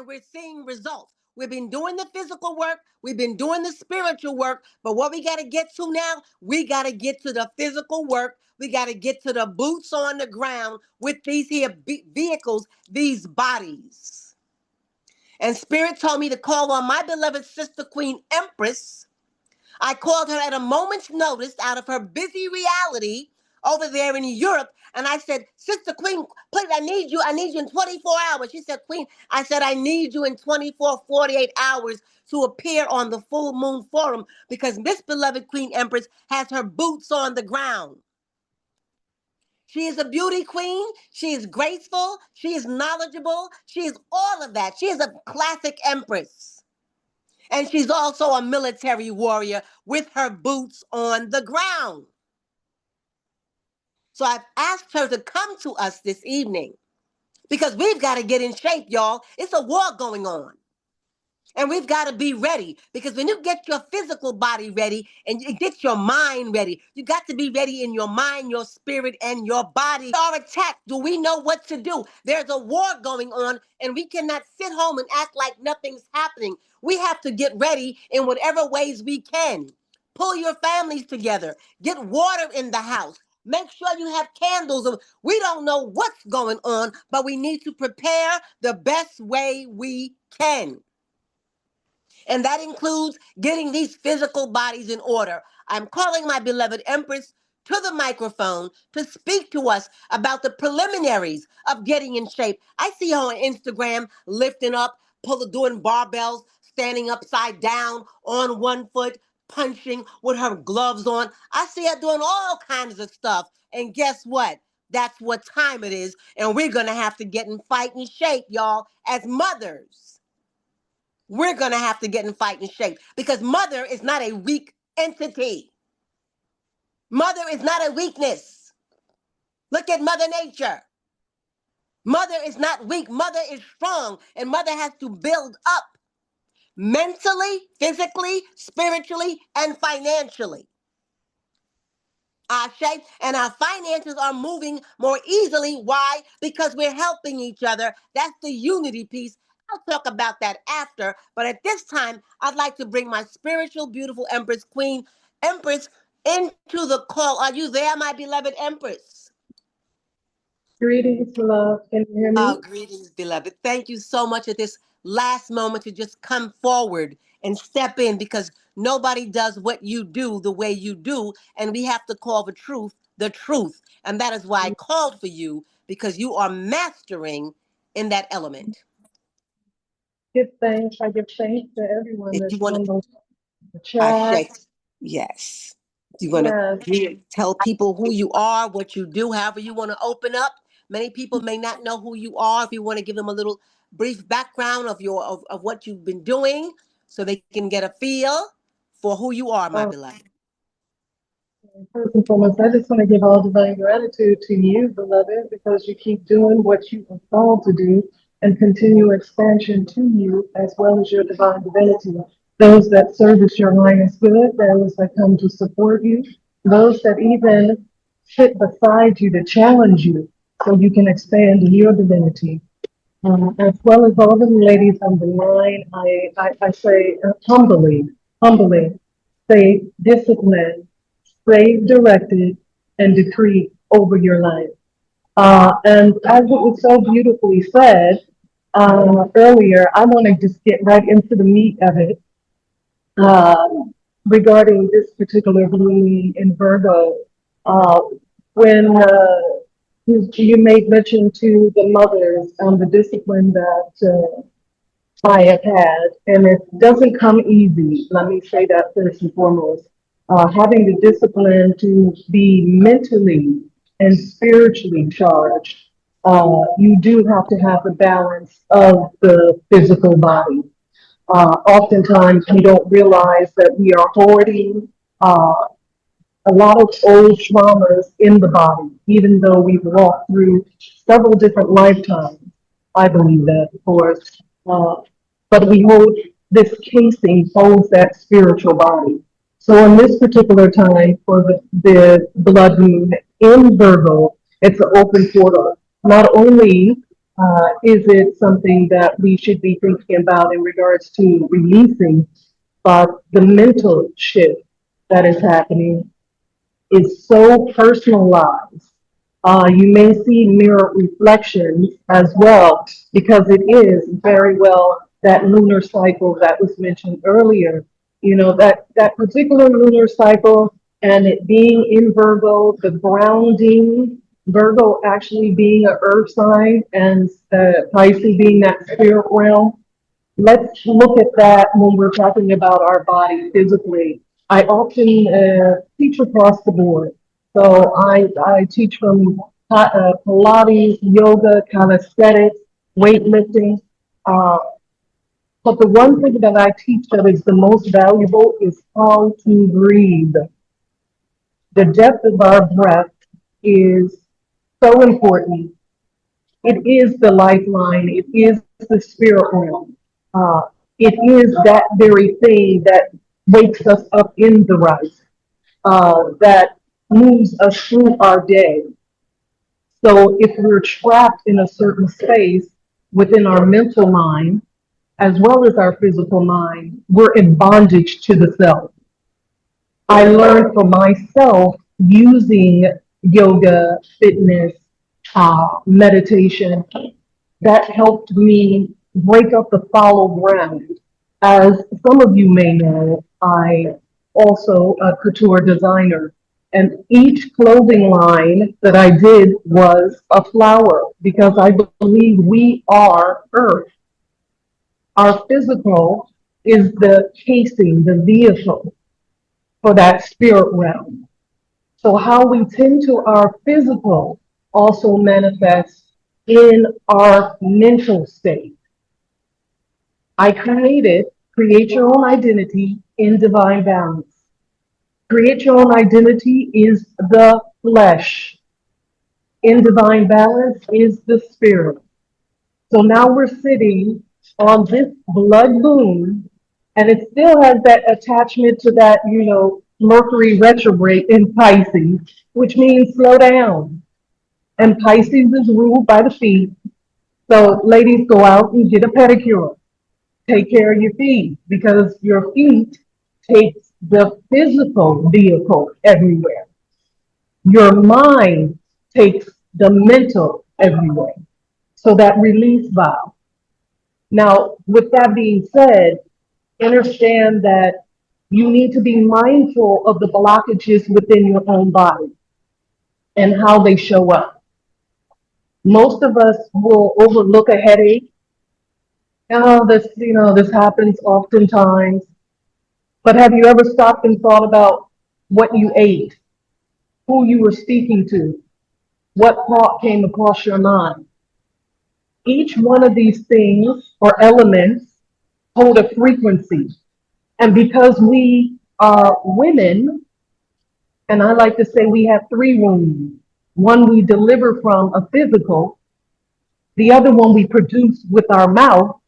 and we're seeing results. We've been doing the physical work, we've been doing the spiritual work, but what we got to get to now, we got to get to the physical work. We got to get to the boots on the ground with these here vehicles, these bodies. And Spirit told me to call on my beloved sister, Queen Empress. I called her at a moment's notice out of her busy reality over there in Europe. And I said, Sister Queen, please, I need you. I need you in 24 hours. She said, Queen, I said, I need you in 24, 48 hours to appear on the Full Moon Forum because Miss Beloved Queen Empress has her boots on the ground. She is a beauty queen. She is graceful. She is knowledgeable. She is all of that. She is a classic empress. And she's also a military warrior with her boots on the ground. So I've asked her to come to us this evening because we've got to get in shape, y'all. It's a war going on. And we've got to be ready because when you get your physical body ready and you get your mind ready, you got to be ready in your mind, your spirit, and your body. Are attacked. Do we know what to do? There's a war going on and we cannot sit home and act like nothing's happening. We have to get ready in whatever ways we can. Pull your families together. Get water in the house. Make sure you have candles. We don't know what's going on, but we need to prepare the best way we can. And that includes getting these physical bodies in order. I'm calling my beloved Empress to the microphone to speak to us about the preliminaries of getting in shape. I see her on Instagram lifting up, doing barbells, standing upside down on one foot, punching with her gloves on. I see her doing all kinds of stuff. And guess what? That's what time it is. And we're going to have to get in fighting shape, y'all, as mothers. We're going to have to get in fighting shape because mother is not a weak entity. Mother is not a weakness. Look at Mother Nature. Mother is not weak. Mother is strong. And mother has to build up mentally, physically, spiritually, and financially. Ashe, and our finances are moving more easily. Why? Because we're helping each other. That's the unity piece. I'll talk about that after. But at this time, I'd like to bring my spiritual, beautiful Empress Queen, Empress, into the call. Are you there, my beloved Empress? Greetings, love. Can you hear me? Oh, greetings, beloved. Thank you so much at this last moment to just come forward and step in because nobody does what you do the way you do. And we have to call the truth the truth. And that is why I called for you because you are mastering in that element. Give thanks. I give thanks to everyone If you that's want on to, the I chat. shake. Yes. Do you want Yes. to tell people who you are, what you do, however you want to open up? Many people may not know who you are. If you want to give them a little brief background of of what you've been doing so they can get a feel for who you are, my Oh, beloved. first and foremost, I just want to give all divine gratitude to you, beloved, because you keep doing what you are called to do and continue expansion to you as well as your divine divinity. Those that service your highest good, those that come to support you, those that even sit beside you to challenge you so you can expand your divinity. As well as all the ladies on the line, I say humbly, say discipline, stay directed, and decree over your life. And as it was so beautifully said earlier, I want to just get right into the meat of it uh, regarding this particular blooming in Virgo. Uh, when you made mention to the mothers and the discipline that I have had, and it doesn't come easy. Let me say that first and foremost. Having the discipline to be mentally and spiritually charged, you do have to have the balance of the physical body. Oftentimes, we don't realize that we are hoarding uh, a lot of old traumas in the body, even though we've walked through several different lifetimes. I believe that, of course. But we hold this casing holds that spiritual body. So in this particular time for the blood moon in Virgo, it's an open portal. Not only Is it something that we should be thinking about in regards to releasing the mental shift that is happening? Is so personalized. You may see mirror reflections as well, because it is very well that lunar cycle that was mentioned earlier. You know, that particular lunar cycle and it being in Virgo, the grounding, Virgo actually being an earth sign and Pisces being that spirit realm. Let's look at that when we're talking about our body physically. I often teach across the board. So I teach from Pilates, yoga, calisthenics, weightlifting. Uh, but the one thing that I teach that is the most valuable is how to breathe. The depth of our breath is so important. It is the lifeline. It is the spirit realm. Uh, it is that very thing that wakes us up in the right, that moves us through our day. So if we're trapped in a certain space within our mental mind, as well as our physical mind, we're in bondage to the self. I learned for myself using yoga, fitness, meditation, that helped me break up the fallow ground. As some of you may know, I also a couture designer, and each clothing line that I did was a flower because I believe we are earth. Our physical is the casing, the vehicle for that spirit realm. So how we tend to our physical also manifests in our mental state. I created Create Your Own Identity in Divine Balance. Create Your Own Identity is the flesh. In Divine Balance is the spirit. So now we're sitting on this blood moon, and it still has that attachment to that, Mercury retrograde in Pisces, which means slow down. And Pisces is ruled by the feet. So ladies, go out and get a pedicure. Take care of your feet because your feet takes the physical vehicle everywhere. Your mind takes the mental everywhere. So that release valve. Now, with that being said, understand that you need to be mindful of the blockages within your own body and how they show up. Most of us will overlook a headache. Oh, this happens oftentimes. But have you ever stopped and thought about what you ate, who you were speaking to, what thought came across your mind? Each one of these things or elements hold a frequency. And because we are women, and I like to say we have three wombs. One we deliver from a physical, the other one we produce with our mouth,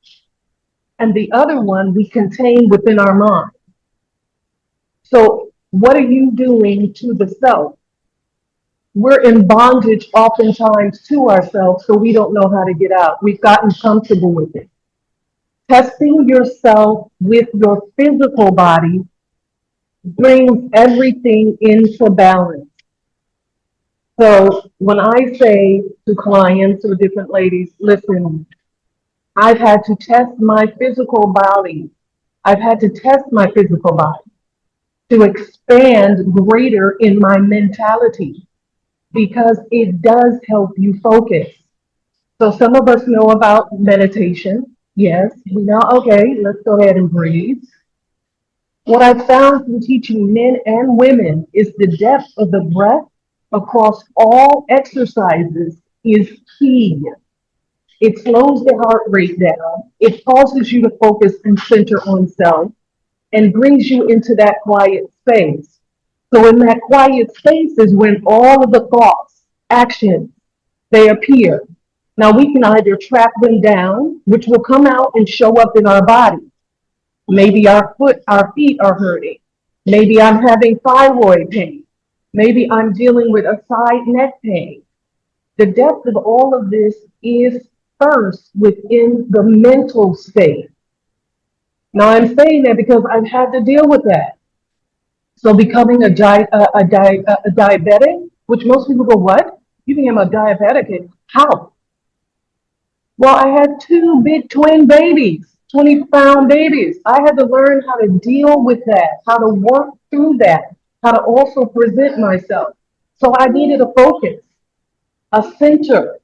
and the other one we contain within our mind. So, what are you doing to the self? We're in bondage oftentimes to ourselves, so we don't know how to get out. We've gotten comfortable with it. Testing yourself with your physical body brings everything into balance. So when I say to clients or different ladies, listen, I've had to test my physical body. I've had to test my physical body to expand greater in my mentality because it does help you focus. So some of us know about meditation. Yes, we know, okay, let's go ahead and breathe. What I've found from teaching men and women is the depth of the breath across all exercises is key. It slows the heart rate down. It causes you to focus and center on self and brings you into that quiet space. So in that quiet space is when all of the thoughts, actions, they appear. Now we can either trap them down, which will come out and show up in our body. Maybe our feet are hurting. Maybe I'm having thyroid pain. Maybe I'm dealing with a side neck pain. The depth of all of this is first within the mental state. Now, I'm saying that because I've had to deal with that. So becoming a diabetic, which most people go, what? You became a diabetic? And how? Well, I had two big twin babies, 20-pound babies. I had to learn how to deal with that, how to work through that, how to also present myself. So I needed a focus, a center.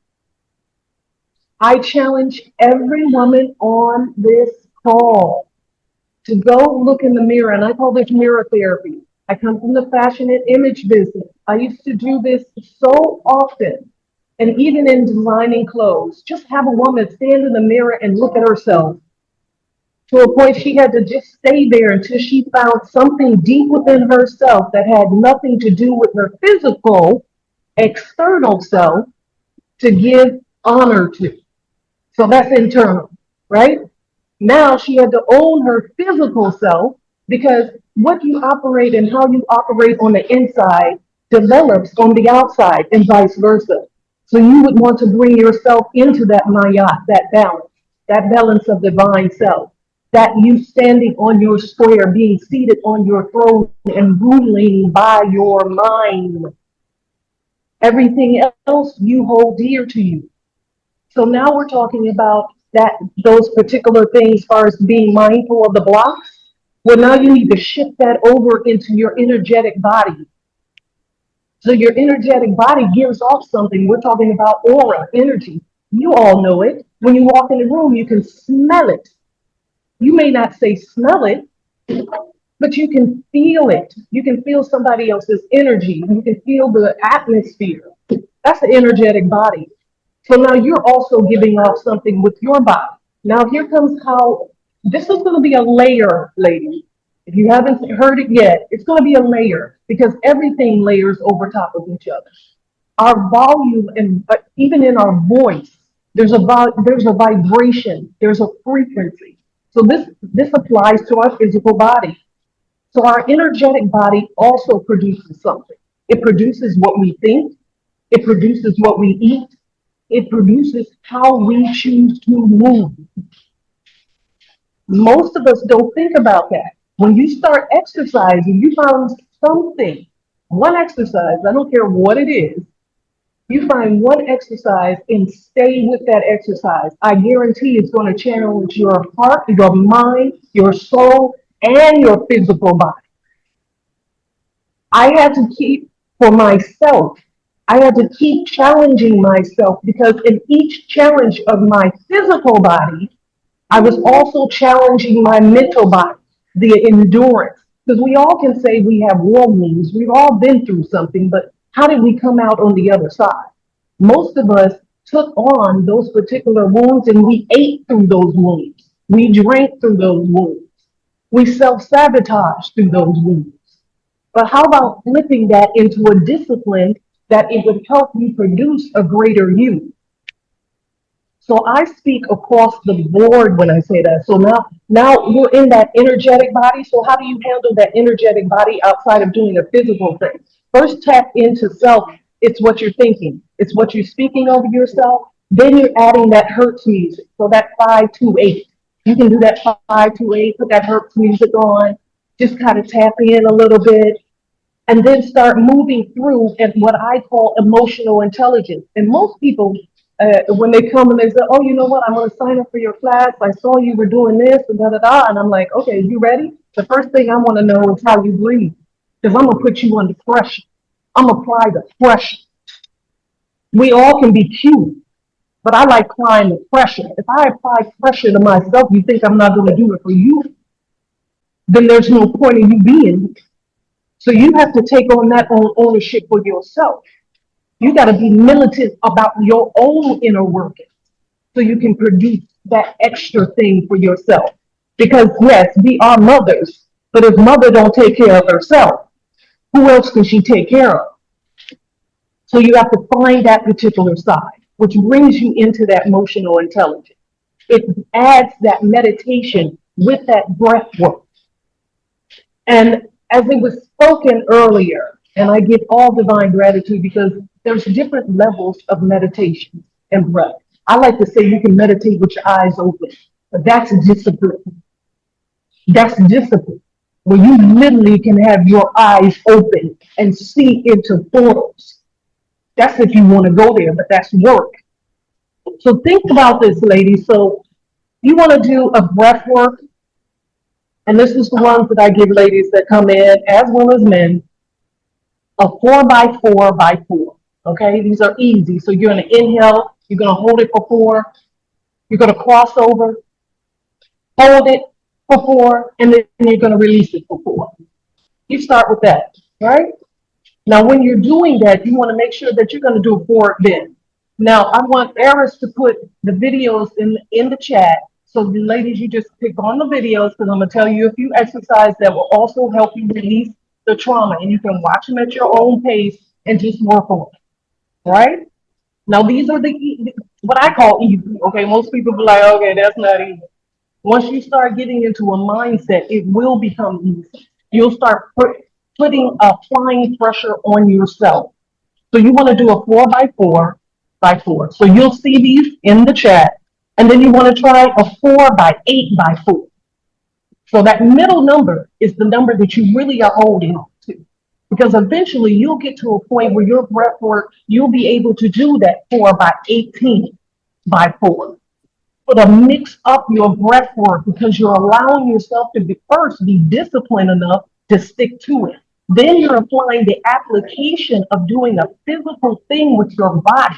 I challenge every woman on this call to go look in the mirror, and I call this mirror therapy. I come from the fashion and image business. I used to do this so often. And even in designing clothes, just have a woman stand in the mirror and look at herself to a point she had to just stay there until she found something deep within herself that had nothing to do with her physical, external self to give honor to. So that's internal, right? Now she had to own her physical self because what you operate and how you operate on the inside develops on the outside and vice versa. So you would want to bring yourself into that mayat, that balance of divine self, that you standing on your square, being seated on your throne and ruling by your mind. Everything else you hold dear to you. So now we're talking about that those particular things as far as being mindful of the blocks. Well, now you need to shift that over into your energetic body. So your energetic body gives off something. We're talking about aura, energy. You all know it. When you walk in the room, you can smell it. You may not say smell it, but you can feel it. You can feel somebody else's energy. You can feel the atmosphere. That's the energetic body. So now you're also giving off something with your body. Now here comes how this is going to be a layer, ladies. If you haven't heard it yet, it's going to be a layer because everything layers over top of each other. Our volume and even in our voice, there's a vibration, there's a frequency. So this applies to our physical body. So our energetic body also produces something. It produces what we think. It produces what we eat. It produces how we choose to move. Most of us don't think about that. When you start exercising, you find something, one exercise, I don't care what it is, you find one exercise and stay with that exercise. I guarantee it's going to challenge your heart, your mind, your soul, and your physical body. I had to keep for myself. I had to keep challenging myself because in each challenge of my physical body, I was also challenging my mental body, the endurance. Because we all can say we have war wounds. We've all been through something, but how did we come out on the other side? Most of us took on those particular wounds and we ate through those wounds. We drank through those wounds. We self sabotaged through those wounds. But how about flipping that into a discipline that it would help you produce a greater you? So I speak across the board when I say that. So now you're in that energetic body. So how do you handle that energetic body outside of doing a physical thing? First, tap into self. It's what you're thinking. It's what you're speaking over yourself. Then you're adding that Hertz music. So that 528. You can do that 528. Put that Hertz music on. Just kind of tap in a little bit and then start moving through at what I call emotional intelligence. And most people, when they come and they say, "Oh, you know what? I'm going to sign up for your class. I saw you were doing this and da da da," and I'm like, "Okay, you ready?" The first thing I want to know is how you breathe, because I'm gonna put you under pressure. I'm gonna apply the pressure. We all can be cute, but I like applying the pressure. If I apply pressure to myself, you think I'm not going to do it for you? Then there's no point in you being here. So you have to take on that own ownership for yourself. You got to be militant about your own inner working so you can produce that extra thing for yourself. Because yes, we are mothers, but if mother don't take care of herself, who else can she take care of? So you have to find that particular side, which brings you into that emotional intelligence. It adds that meditation with that breath work. And as it was spoken earlier, and I give all divine gratitude because there's different levels of meditation and breath. I like to say you can meditate with your eyes open, but that's discipline. That's discipline. Where you literally can have your eyes open and see into portals. That's if you want to go there, but that's work. So think about this, ladies. So you want to do a breath work, and this is the ones that I give ladies that come in as well as men, a 4 by 4 by 4. Okay, these are easy. So you're going to inhale, you're going to hold it for 4, you're going to cross over, hold it for 4, and then you're going to release it for 4. You start with that, right? Now, when you're doing that, you want to make sure that you're going to do a forward bend. Now, I want Eris to put the videos in the chat. So, the ladies, you just pick on the videos because I'm going to tell you a few exercises that will also help you release the trauma. And you can watch them at your own pace and just work on it, right? Now, these are what I call easy. Okay, most people be like, okay, that's not easy. Once you start getting into a mindset, it will become easy. You'll start putting applying pressure on yourself. So you want to do a 4 by 4 by 4. So you'll see these in the chat. And then you want to try a 4 by 8 by 4. So that middle number is the number that you really are holding on to. Because eventually you'll get to a point where your breath work, you'll be able to do that 4 by 18 by 4. To mix up your breath work because you're allowing yourself to be first be disciplined enough to stick to it. Then you're applying the application of doing a physical thing with your body.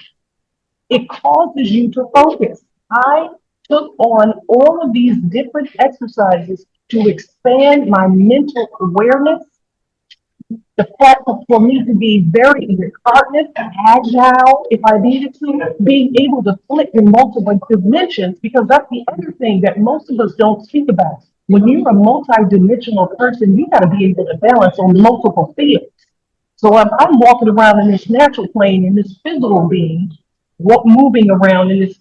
It causes you to focus. I took on all of these different exercises to expand my mental awareness, the fact for me to be very disheartened, agile, if I needed to, being able to flip in multiple dimensions, because that's the other thing that most of us don't speak about. When you're a multi-dimensional person, you got to be able to balance on multiple fields. So if I'm walking around in this natural plane, in this physical being, moving around in this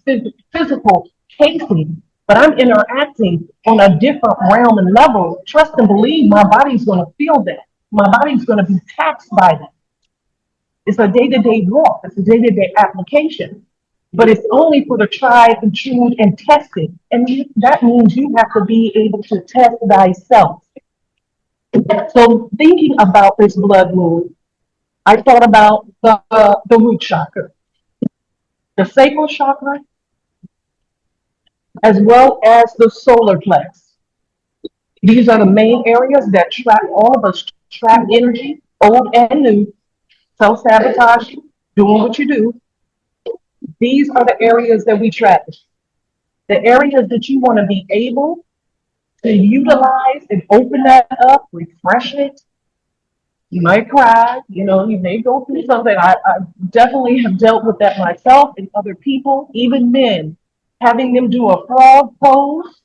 physical casing, but I'm interacting on a different realm and level, trust and believe my body's going to feel that. My body's going to be taxed by that. It's a day-to-day walk. It's a day-to-day application. But it's only for the tried and true and tested. And that means you have to be able to test thyself. So thinking about this blood moon, I thought about the root chakra, the sacral chakra, as well as the solar plex. These are the main areas that trap all of us trap energy, old and new, self-sabotage, doing what you do. These are the areas that we trap. The areas that you want to be able to utilize and open that up, refresh it. You might cry, you may go through something. I definitely have dealt with that myself and other people, even men, having them do a frog pose,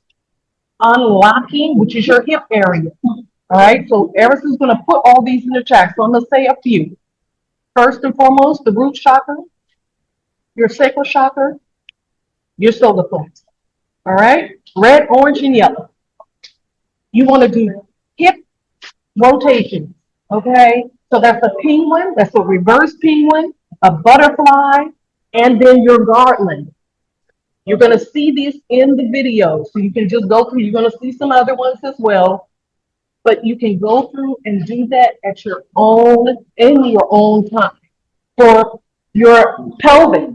unlocking, which is your hip area. All right, so Erison's going to put all these in the chat. So I'm going to say a few. First and foremost, the root chakra, your sacral chakra, your solar plex. All right, red, orange, and yellow. You want to do hip rotation. Okay, so that's a penguin, that's a reverse penguin, a butterfly, and then your garland. You're going to see these in the video, so you can just go through. You're going to see some other ones as well, but you can go through and do that at your own in your own time. For your pelvic,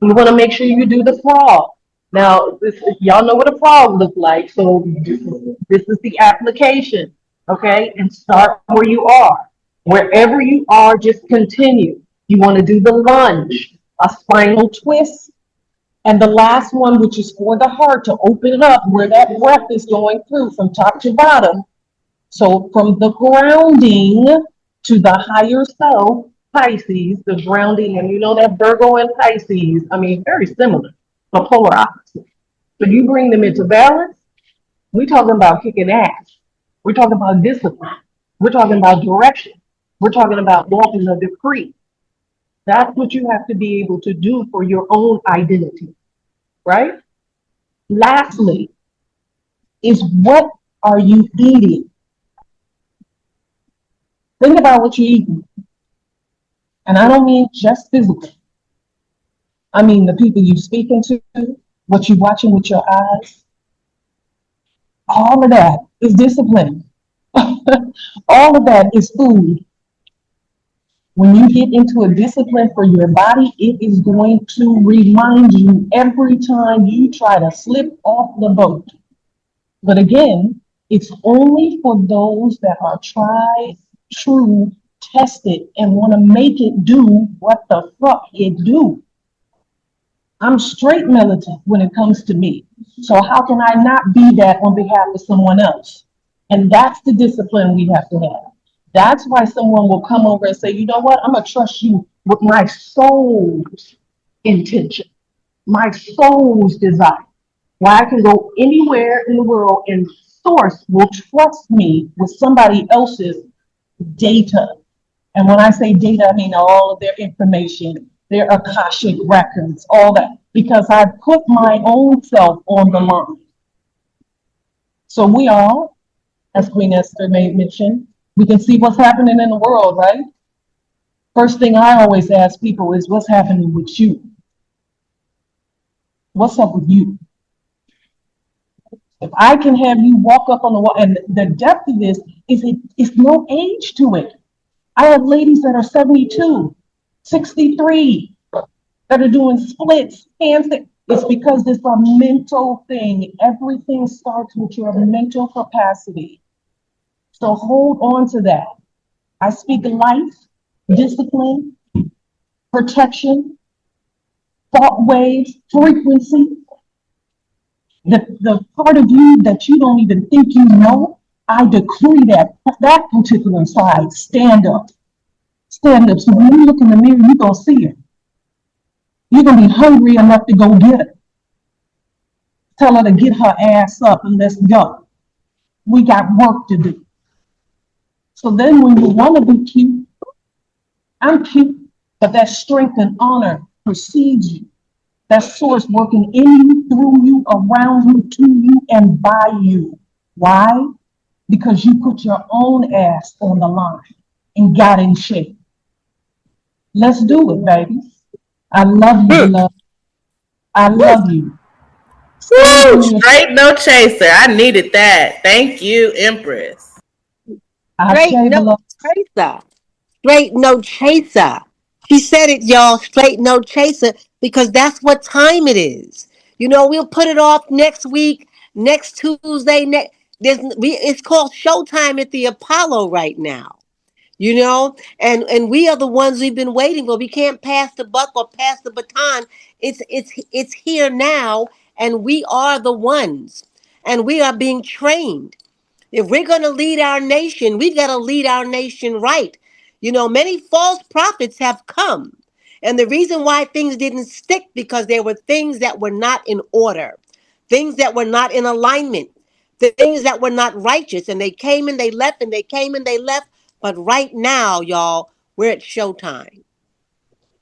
you want to make sure you do the frog. Now, y'all know what a frog looks like, so this is the application, okay? And start where you are. Wherever you are, just continue. You want to do the lunge, a spinal twist, and the last one, which is for the heart, to open it up where that breath is going through from top to bottom. So from the grounding to the higher self, Pisces, the grounding, and you know that Virgo and Pisces, I mean, very similar, but polar opposite. So you bring them into balance, we're talking about kicking ass. We're talking about discipline. We're talking about direction. We're talking about walking a decree. That's what you have to be able to do for your own identity, right? Lastly, is what are you eating? Think about what you're eating. And I don't mean just physically. I mean, the people you speaking to, what you watching with your eyes, all of that is discipline. All of that is food. When you get into a discipline for your body, it is going to remind you every time you try to slip off the boat. But again, it's only for those that are tried, true, tested, and want to make it do what the fuck it do. I'm straight militant when it comes to me. So how can I not be that on behalf of someone else? And that's the discipline we have to have. That's why someone will come over and say, you know what, I'm gonna trust you with my soul's intention, my soul's desire. Why I can go anywhere in the world and source will trust me with somebody else's data. And when I say data, I mean all of their information, their Akashic records, all that, because I put my own self on the line. So we all, as Queen Esther made mention, we can see what's happening in the world, right? First thing I always ask people is, what's happening with you? What's up with you? If I can have you walk up on the wall, and the depth of this is it's no age to it. I have ladies that are 72, 63, that are doing splits, handstands. It's because it's a mental thing. Everything starts with your mental capacity. So hold on to that. I speak life, discipline, protection, thought waves, frequency. The part of you that you don't even think you know, I decree that particular side stand up. Stand up. So when you look in the mirror, you're going to see it. You're going to be hungry enough to go get it. Tell her to get her ass up and let's go. We got work to do. So then when you want to be cute, I'm cute, but that strength and honor precedes you. That source working in you, through you, around you, to you, and by you. Why? Because you put your own ass on the line and got in shape. Let's do it, babies. I love you, Hmm. beloved. I Woo! love you. Stand Woo! in your Straight no chaser. I needed that. Thank you, Empress. Ashe, Straight no beloved. chaser. Straight no chaser. She said it, y'all. Straight no chaser, because that's what time it is. We'll put it off next week, next Tuesday. It's called Showtime at the Apollo right now. And we are the ones we've been waiting for. We can't pass the buck or pass the baton. It's here now, and we are the ones, and we are being trained. If we're going to lead our nation, we've got to lead our nation right. Many false prophets have come. And the reason why things didn't stick, because there were things that were not in order, things that were not in alignment, things that were not righteous. And they came and they left, and they came and they left. But right now, y'all, we're at showtime.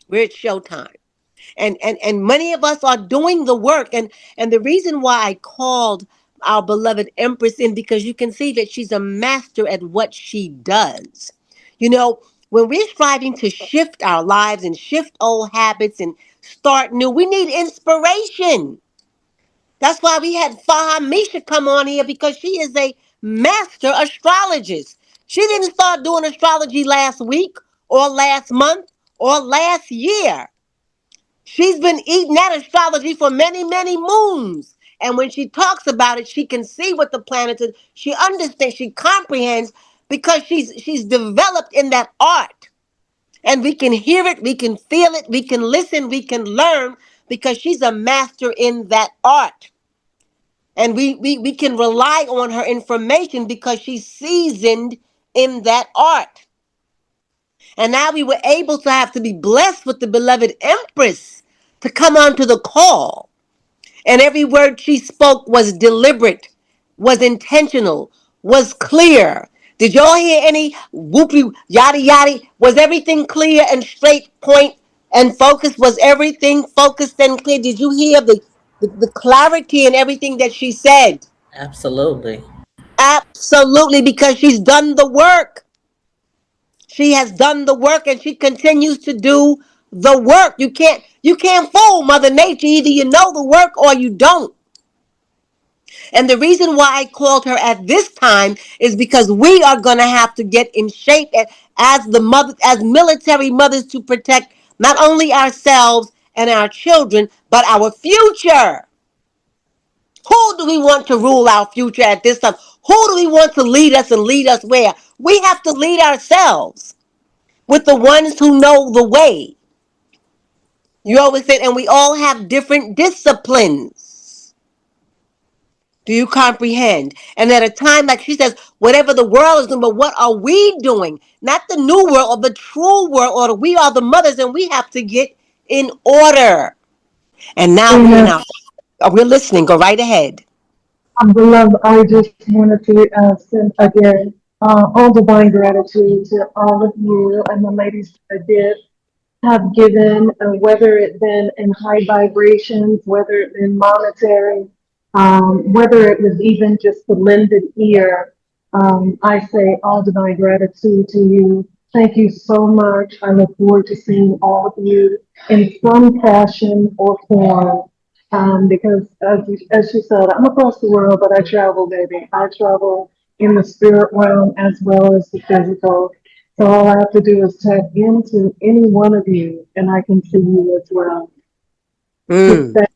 We're at showtime. And many of us are doing the work. And the reason why I called our beloved Empress in, because you can see that she's a master at what she does. you know when we're striving to shift our lives and shift old habits and start new, we need inspiration. That's why we had Fahamisha come on here, because she is a master astrologist. She didn't start doing astrology last week or last month or last year. She's been eating that astrology for many, many moons. And when she talks about it, she can see what the planets are. She understands, she comprehends, because she's developed in that art. And we can hear it, we can feel it, we can listen, we can learn, because she's a master in that art. And we can rely on her information because she's seasoned in that art. And now we were able to have to be blessed with the beloved Empress to come onto the call. And every word she spoke was deliberate, was intentional, was clear. Did y'all hear any whoopie yada yada? Was everything clear and straight point and focused? Was everything focused and clear? Did you hear the clarity and everything that she said? Absolutely. Absolutely, because she's done the work. She has done the work, and she continues to do the work. You can't fool Mother Nature. Either you know the work or you don't. And the reason why I called her at this time is because we are going to have to get in shape as military mothers to protect not only ourselves and our children, but our future. Who do we want to rule our future at this time? Who do we want to lead us and lead us where? We have to lead ourselves with the ones who know the way. You always said, and we all have different disciplines. Do you comprehend? And at a time, like she says, whatever the world is doing, but what are we doing? Not the new world or the true world order. We are the mothers and we have to get in order. And now we're in Amen. our, we're listening. Go right ahead. Beloved, I just wanted to send again all divine gratitude to all of you and the ladies that did have given, whether it been in high vibrations, whether it been monetary, whether it was even just the lended ear. I say all divine gratitude to you. Thank you so much. I look forward to seeing all of you in some fashion or form. Because as she said, I'm across the world, but I travel, baby. I travel in the spirit realm as well as the physical. So all I have to do is tap into any one of you, and I can see you as well. With Mm. that,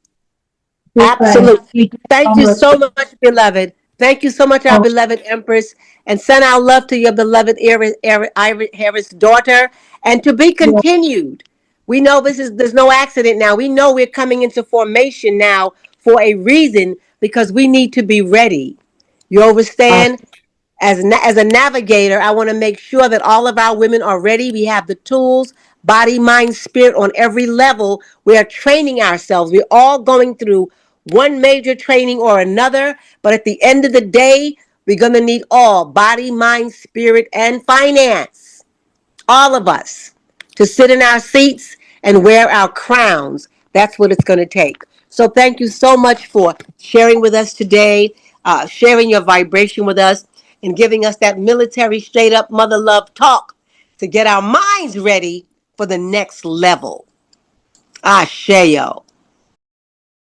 with that, Absolutely. thank you so Thank you much. so much, beloved. Thank you so much, our Oh, beloved Empress. And send our love to your beloved Iris Harris daughter. And to be yeah, continued. We know there's no accident now. We know we're coming into formation now for a reason because we need to be ready. You understand? As a navigator, I want to make sure that all of our women are ready. We have the tools, body, mind, spirit on every level. We are training ourselves. We're all going through one major training or another. But at the end of the day, we're going to need all body, mind, spirit, and finance, all of us, to sit in our seats and wear our crowns. That's what it's going to take. So thank you so much for sharing with us today, sharing your vibration with us, and giving us that military straight up mother love talk to get our minds ready for the next level. Asheo.